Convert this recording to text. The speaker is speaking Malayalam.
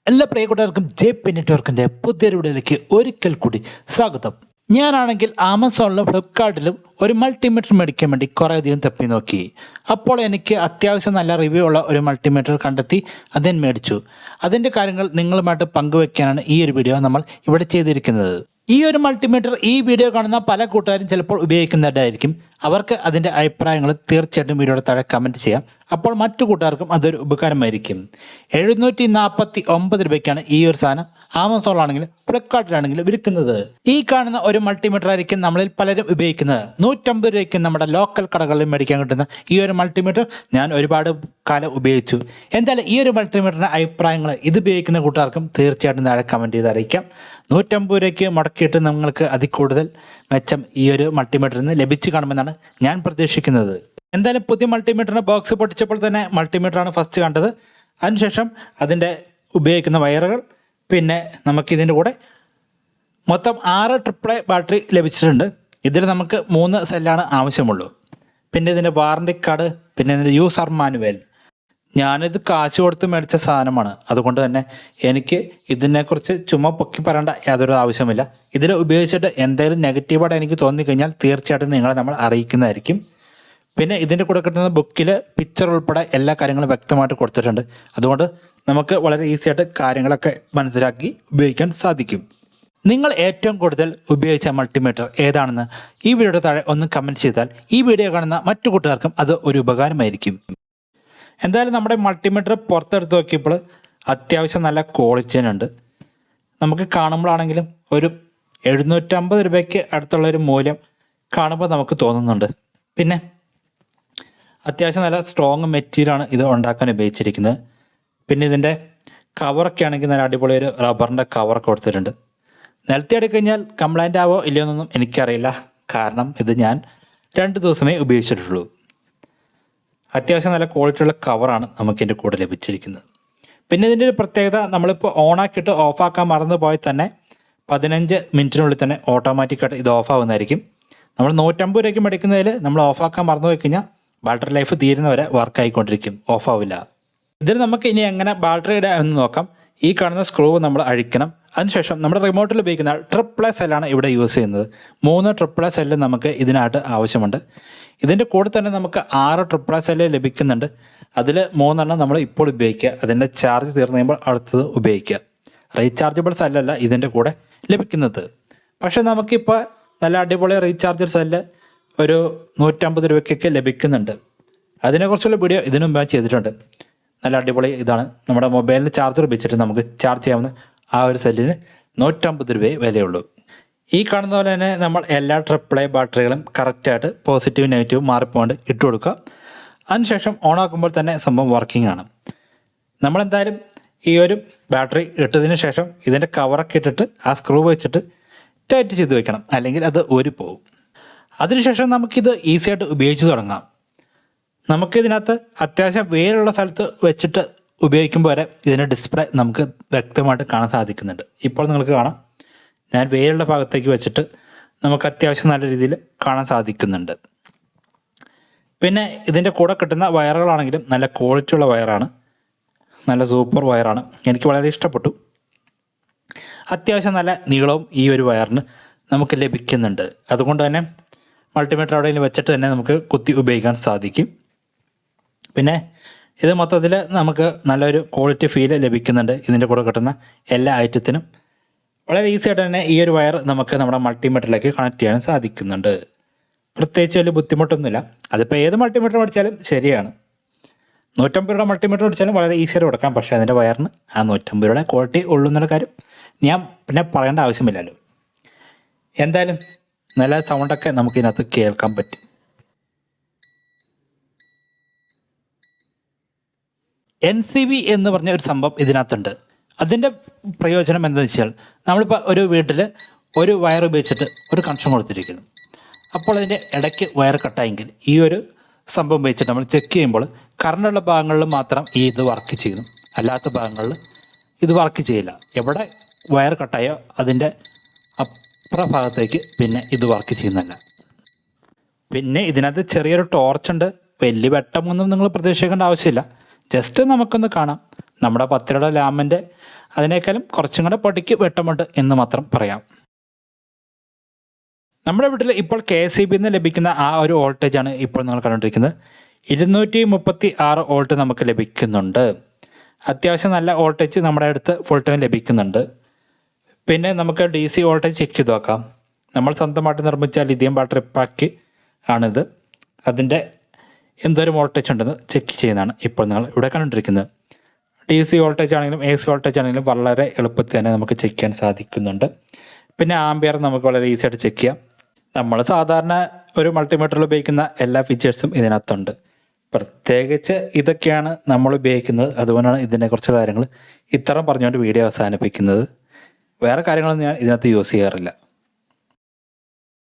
എല്ലാ പ്രിയപ്പെട്ടവർക്കും jp.network.kൽ പുതിയൊരു വീഡിയോയിലേക്ക് ഒരിക്കൽ കൂടി സ്വാഗതം. ഞാനാണെങ്കിൽ ആമസോണിലും ഫ്ലിപ്കാർട്ടിലും ഒരു മൾട്ടിമീറ്റർ മേടിക്കാൻ വേണ്ടി കുറേയധികം തപ്പി നോക്കി. അപ്പോൾ എനിക്ക് അത്യാവശ്യം നല്ല റിവ്യൂ ഉള്ള ഒരു മൾട്ടിമീറ്റർ കണ്ടെത്തി അതിന് മേടിച്ചു. അതിൻ്റെ കാര്യങ്ങൾ നിങ്ങളുമായിട്ട് പങ്കുവയ്ക്കാനാണ് ഈ ഒരു വീഡിയോ നമ്മൾ ഇവിടെ ചെയ്തിരിക്കുന്നത്. ഈ ഒരു മൾട്ടിമീറ്റർ ഈ വീഡിയോ കാണുന്ന പല കൂട്ടുകാരും ചിലപ്പോൾ ഉപയോഗിക്കുന്നതായിരിക്കും. അവർക്ക് അതിൻ്റെ അഭിപ്രായങ്ങൾ തീർച്ചയായിട്ടും വീഡിയോയുടെ താഴെ കമൻറ്റ് ചെയ്യാം. അപ്പോൾ മറ്റു കൂട്ടുകാർക്കും അതൊരു ഉപകാരമായിരിക്കും. 749 രൂപയ്ക്കാണ് ഈ ഒരു സാധനം ആമസോണിലാണെങ്കിലും ഫ്ലിപ്കാർട്ടിലാണെങ്കിലും വിൽക്കുന്നത്. ഈ കാണുന്ന ഒരു മൾട്ടിമീറ്റർ ആയിരിക്കും നമ്മളിൽ പലരും ഉപയോഗിക്കുന്നത്. 150 രൂപയ്ക്ക് നമ്മുടെ ലോക്കൽ കടകളിൽ മേടിക്കാൻ കിട്ടുന്ന ഈ ഒരു മൾട്ടിമീറ്റർ ഞാൻ ഒരുപാട് കാലം ഉപയോഗിച്ചു. എന്തായാലും ഈ ഒരു മൾട്ടിമീറ്ററിൻ്റെ അഭിപ്രായങ്ങൾ ഇത് ഉപയോഗിക്കുന്ന കൂട്ടുകാർക്കും തീർച്ചയായിട്ടും താഴെ കമൻറ്റ് ചെയ്ത് അറിയിക്കാം. 150 രൂപയ്ക്ക് മുടക്കിയിട്ട് നിങ്ങൾക്ക് അതിൽ കൂടുതൽ മെച്ചം ഈ ഒരു മൾട്ടിമീറ്ററിൽ നിന്ന് ലഭിച്ചു കാണുമെന്നാണ് ഞാൻ പ്രതീക്ഷിക്കുന്നത്. എന്തായാലും പുതിയ മൾട്ടിമീറ്ററിൻ്റെ ബോക്സ് പൊട്ടിച്ചപ്പോൾ തന്നെ മൾട്ടിമീറ്ററാണ് ഫസ്റ്റ് കണ്ടത്. അതിനുശേഷം അതിൻ്റെ ഉപയോഗിക്കുന്ന വയറുകൾ, പിന്നെ നമുക്കിതിൻ്റെ കൂടെ മൊത്തം 6 AAA ബാറ്ററി ലഭിച്ചിട്ടുണ്ട്. ഇതിൽ നമുക്ക് 3 സെല്ലാണ് ആവശ്യമുള്ളൂ. പിന്നെ ഇതിൻ്റെ വാറണ്ടി കാർഡ്, പിന്നെ ഇതിൻ്റെ യൂസർ മാനുവൽ. ഞാനിത് കാശ് കൊടുത്ത് മേടിച്ച സാധനമാണ്. അതുകൊണ്ട് തന്നെ എനിക്ക് ഇതിനെക്കുറിച്ച് ചുമ്മാ പൊക്കി പറയേണ്ട യാതൊരു ആവശ്യമില്ല. ഇതിൽ ഉപയോഗിച്ചിട്ട് എന്തെങ്കിലും നെഗറ്റീവായിട്ട് എനിക്ക് തോന്നിക്കഴിഞ്ഞാൽ തീർച്ചയായിട്ടും നിങ്ങളെ നമ്മൾ അറിയിക്കുന്നതായിരിക്കും. പിന്നെ ഇതിൻ്റെ കൂടെ കിട്ടുന്ന ബുക്കിൽ പിക്ചർ ഉൾപ്പെടെ എല്ലാ കാര്യങ്ങളും വ്യക്തമായിട്ട് കൊടുത്തിട്ടുണ്ട്. അതുകൊണ്ട് നമുക്ക് വളരെ ഈസി ആയിട്ട് കാര്യങ്ങളൊക്കെ മനസ്സിലാക്കി ഉപയോഗിക്കാൻ സാധിക്കും. നിങ്ങൾ ഏറ്റവും കൂടുതൽ ഉപയോഗിച്ച മൾട്ടിമീറ്റർ ഏതാണെന്ന് ഈ വീഡിയോയുടെ താഴെ ഒന്ന് കമൻറ്റ് ചെയ്താൽ ഈ വീഡിയോ കാണുന്ന മറ്റു കൂട്ടുകാർക്കും അത് ഒരു ഉപകാരമായിരിക്കും. എന്തായാലും നമ്മുടെ മൾട്ടിമീറ്റർ പുറത്തെടുത്ത് നോക്കിയപ്പോൾ അത്യാവശ്യം നല്ല ക്വാളിറ്റി ഉണ്ട്. നമുക്ക് കാണുമ്പോഴാണെങ്കിലും ഒരു 750 രൂപയ്ക്ക് അടുത്തുള്ളൊരു മൂല്യം കാണുമ്പോൾ നമുക്ക് തോന്നുന്നുണ്ട്. പിന്നെ അത്യാവശ്യം നല്ല സ്ട്രോങ് മെറ്റീരിയലാണ് ഇത് ഉണ്ടാക്കാൻ ഉപയോഗിച്ചിരിക്കുന്നത്. പിന്നെ ഇതിൻ്റെ കവറൊക്കെ ആണെങ്കിൽ നല്ല അടിപൊളി ഒരു റബ്ബറിൻ്റെ കവറൊക്കെ കൊടുത്തിട്ടുണ്ട്. നിലത്തി എടുക്കഴിഞ്ഞാൽ കംപ്ലൈൻ്റ് ആവോ ഇല്ലയോന്നൊന്നും എനിക്കറിയില്ല. കാരണം ഇത് ഞാൻ 2 ദിവസമേ ഉപയോഗിച്ചിട്ടുള്ളൂ. അത്യാവശ്യം നല്ല ക്വാളിറ്റിയുള്ള കവറാണ് നമുക്കിതിൻ്റെ കൂടെ ലഭിച്ചിരിക്കുന്നത്. പിന്നെ ഇതിൻ്റെ ഒരു പ്രത്യേകത, നമ്മളിപ്പോൾ ഓണാക്കിയിട്ട് ഓഫാക്കാൻ മറന്നു പോയാൽ തന്നെ 15 മിനിറ്റിനുള്ളിൽ തന്നെ ഓട്ടോമാറ്റിക്കായിട്ട് ഇത് ഓഫാവുന്നതായിരിക്കും. നമ്മൾ 150 രൂപയ്ക്ക് മേടിക്കുന്നതിൽ നമ്മൾ ഓഫാക്കാൻ മറന്നു പോയി കഴിഞ്ഞാൽ ബാറ്ററി ലൈഫ് തീരുന്നവരെ വർക്ക് ആയിക്കൊണ്ടിരിക്കും, ഓഫാവില്ല. ഇതിൽ നമുക്ക് ഇനി എങ്ങനെ ബാറ്ററി ഇടാം എന്ന് നോക്കാം. ഈ കാണുന്ന സ്ക്രൂ നമ്മൾ അഴിക്കണം. അതിനുശേഷം നമ്മുടെ റിമോട്ടിൽ ഉപയോഗിക്കുന്ന AAA സെല്ലാണ് ഇവിടെ യൂസ് ചെയ്യുന്നത്. 3 AAA സെല്ല് നമുക്ക് ഇതിനായിട്ട് ആവശ്യമുണ്ട്. ഇതിൻ്റെ കൂടെ തന്നെ നമുക്ക് 6 AAA സെല്ല് ലഭിക്കുന്നുണ്ട്. അതിൽ 3 നമ്മൾ ഇപ്പോൾ ഉപയോഗിക്കുക. അതിൻ്റെ ചാർജ് തീർന്നു കഴിയുമ്പോൾ അടുത്തത് ഉപയോഗിക്കുക. റീചാർജബിൾ സെല്ലല്ല ഇതിൻ്റെ കൂടെ ലഭിക്കുന്നത്. പക്ഷേ നമുക്കിപ്പോൾ നല്ല അടിപൊളി റീചാർജർ സെല്ല് ഒരു 150 രൂപയ്ക്കൊക്കെ ലഭിക്കുന്നുണ്ട്. അതിനെക്കുറിച്ചുള്ള വീഡിയോ ഇതിനു മുമ്പ് ചെയ്തിട്ടുണ്ട്. നല്ല അടിപൊളി ഇതാണ്. നമ്മുടെ മൊബൈലിന് ചാർജർ ഉപയോഗിച്ചിട്ട് നമുക്ക് ചാർജ് ചെയ്യാവുന്ന ആ ഒരു സെല്ലിന് 150 രൂപയെ വിലയുള്ളൂ. ഈ കാണുന്ന പോലെ തന്നെ നമ്മൾ എല്ലാ AAA ബാറ്ററികളും കറക്റ്റായിട്ട് പോസിറ്റീവ് നെഗറ്റീവ് മാറിപ്പോണ്ട് ഇട്ട് കൊടുക്കുക. അതിനുശേഷം ഓണാക്കുമ്പോൾ തന്നെ സംഭവം വർക്കിംഗ് ആണ്. നമ്മളെന്തായാലും ഈ ഒരു ബാറ്ററി ഇട്ടതിന് ശേഷം ഇതിൻ്റെ കവറൊക്കെ ഇട്ടിട്ട് ആ സ്ക്രൂ വെച്ചിട്ട് ടൈറ്റ് ചെയ്ത് വെക്കണം, അല്ലെങ്കിൽ അത് ഊരിപ്പോവും. അതിനുശേഷം നമുക്കിത് ഈസി ആയിട്ട് ഉപയോഗിച്ച് തുടങ്ങാം. നമുക്കിതിനകത്ത് അത്യാവശ്യം വെയിലുള്ള സ്ഥലത്ത് വെച്ചിട്ട് ഉപയോഗിക്കുമ്പോൾ വരെ ഇതിൻ്റെ ഡിസ്പ്ലേ നമുക്ക് വ്യക്തമായിട്ട് കാണാൻ സാധിക്കുന്നുണ്ട്. ഇപ്പോൾ നിങ്ങൾക്ക് കാണാം, ഞാൻ വെയിലുള്ള ഭാഗത്തേക്ക് വെച്ചിട്ട് നമുക്ക് അത്യാവശ്യം നല്ല രീതിയിൽ കാണാൻ സാധിക്കുന്നുണ്ട്. പിന്നെ ഇതിൻ്റെ കൂടെ കിട്ടുന്ന വയറുകളാണെങ്കിലും നല്ല ക്വാളിറ്റിയുള്ള വയറാണ്, നല്ല സൂപ്പർ വയറാണ്. എനിക്ക് വളരെ ഇഷ്ടപ്പെട്ടു. അത്യാവശ്യം നല്ല നീളവും ഈ ഒരു വയറിന് നമുക്ക് ലഭിക്കുന്നുണ്ട്. അതുകൊണ്ട് തന്നെ മൾട്ടിമീറ്റർ അവിടെ വെച്ചിട്ട് തന്നെ നമുക്ക് കുത്തി ഉപയോഗിക്കാൻ സാധിക്കും. പിന്നെ ഇത് മൊത്തത്തിൽ നമുക്ക് നല്ലൊരു ക്വാളിറ്റി ഫീല് ലഭിക്കുന്നുണ്ട്. ഇതിൻ്റെ കൂടെ കിട്ടുന്ന എല്ലാ ഐറ്റത്തിനും വളരെ ഈസി ആയിട്ട് തന്നെ ഈ ഒരു വയർ നമുക്ക് നമ്മുടെ മൾട്ടിമീറ്ററിലേക്ക് കണക്ട് ചെയ്യാൻ സാധിക്കുന്നുണ്ട്. പ്രത്യേകിച്ച് വലിയ ബുദ്ധിമുട്ടൊന്നുമില്ല. അതിപ്പോൾ ഏത് മൾട്ടിമീറ്റർ മേടിച്ചാലും ശരിയാണ്. 150 രൂപയുടെ മൾട്ടിമീറ്റർ മേടിച്ചാലും വളരെ ഈസിയായിട്ട് കൊടുക്കാം. പക്ഷേ അതിൻ്റെ വയറിന് ആ 150 രൂപയുടെ ക്വാളിറ്റി ഉള്ളൂ എന്നുള്ള കാര്യം ഞാൻ പിന്നെ പറയേണ്ട ആവശ്യമില്ലല്ലോ. എന്തായാലും നല്ല സൗണ്ടൊക്കെ നമുക്കിതിനകത്ത് കേൾക്കാൻ പറ്റും. NCV എന്ന് പറഞ്ഞ ഒരു സംഭവം ഇതിനകത്തുണ്ട്. അതിൻ്റെ പ്രയോജനം എന്താണെന്ന് വെച്ചാൽ, നമ്മളിപ്പോൾ ഒരു വീട്ടിൽ ഒരു വയർ ഉപയോഗിച്ചിട്ട് ഒരു കണക്ഷൻ കൊടുത്തിരിക്കുന്നു. അപ്പോൾ അതിൻ്റെ ഇടയ്ക്ക് വയർ കട്ടായെങ്കിൽ ഈ ഒരു സംഭവം ഉപയോഗിച്ചിട്ട് നമ്മൾ ചെക്ക് ചെയ്യുമ്പോൾ കറണ്ടുള്ള ഭാഗങ്ങളിൽ മാത്രം ഈ ഇത് വർക്ക് ചെയ്യുന്നു, അല്ലാത്ത ഭാഗങ്ങളിൽ ഇത് വർക്ക് ചെയ്യില്ല. എവിടെ വയർ കട്ടായോ അതിൻ്റെ ഭാഗത്തേക്ക് പിന്നെ ഇത് വർക്ക് ചെയ്യുന്നില്ല. പിന്നെ ഇതിനകത്ത് ചെറിയൊരു ടോർച്ചുണ്ട്. വലിയ വെട്ടമൊന്നും നിങ്ങൾ പ്രതീക്ഷിക്കേണ്ട ആവശ്യമില്ല. ജസ്റ്റ് നമുക്കൊന്ന് കാണാം. നമ്മുടെ 10 രൂപയുടെ ലാമ്പിൻ്റെ അതിനേക്കാളും കുറച്ചും കൂടെ പൊടിക്ക് വെട്ടമുണ്ട് എന്ന് മാത്രം പറയാം. നമ്മുടെ വീട്ടിൽ ഇപ്പോൾ KSEBിയിൽ നിന്ന് ലഭിക്കുന്ന ആ ഒരു വോൾട്ടേജാണ് ഇപ്പോൾ നിങ്ങൾ കണ്ടുകൊണ്ടിരിക്കുന്നത്. 236 വോൾട്ട് നമുക്ക് ലഭിക്കുന്നുണ്ട്. അത്യാവശ്യം നല്ല വോൾട്ടേജ് നമ്മുടെ അടുത്ത് ഫുൾ ടൈം ലഭിക്കുന്നുണ്ട്. പിന്നെ നമുക്ക് DC വോൾട്ടേജ് ചെക്ക് ചെയ്ത് നോക്കാം. നമ്മൾ സ്വന്തമായിട്ട് നിർമ്മിച്ച ലിഥിയം ബാറ്ററി പാക്ക് ആണിത്. അതിൻ്റെ എന്തോരം വോൾട്ടേജ് ഉണ്ടെന്ന് ചെക്ക് ചെയ്യുന്നതാണ് ഇപ്പോൾ നിങ്ങൾ ഇവിടെ കണ്ടുകൊണ്ടിരിക്കുന്നത്. DC വോൾട്ടേജ് ആണെങ്കിലും AC വോൾട്ടേജ് ആണെങ്കിലും വളരെ എളുപ്പത്തിൽ തന്നെ നമുക്ക് ചെക്ക് ചെയ്യാൻ സാധിക്കുന്നുണ്ട്. പിന്നെ ആംബിയർ നമുക്ക് വളരെ ഈസി ആയിട്ട് ചെക്ക് ചെയ്യാം. നമ്മൾ സാധാരണ ഒരു മൾട്ടിമീറ്ററിൽ ഉപയോഗിക്കുന്ന എല്ലാ ഫീച്ചേഴ്സും ഇതിനകത്തുണ്ട്. പ്രത്യേകിച്ച് ഇതൊക്കെയാണ് നമ്മൾ ഉപയോഗിക്കുന്നത്. അതുകൊണ്ടാണ് ഇതിനെക്കുറിച്ച് കാര്യങ്ങൾ ഇത്രയും പറഞ്ഞുകൊണ്ട് വീഡിയോ അവസാനിപ്പിക്കുന്നത്. വേറെ കാര്യങ്ങളൊന്നും ഞാൻ ഇതിനകത്ത് യൂസ് ചെയ്യാറില്ല.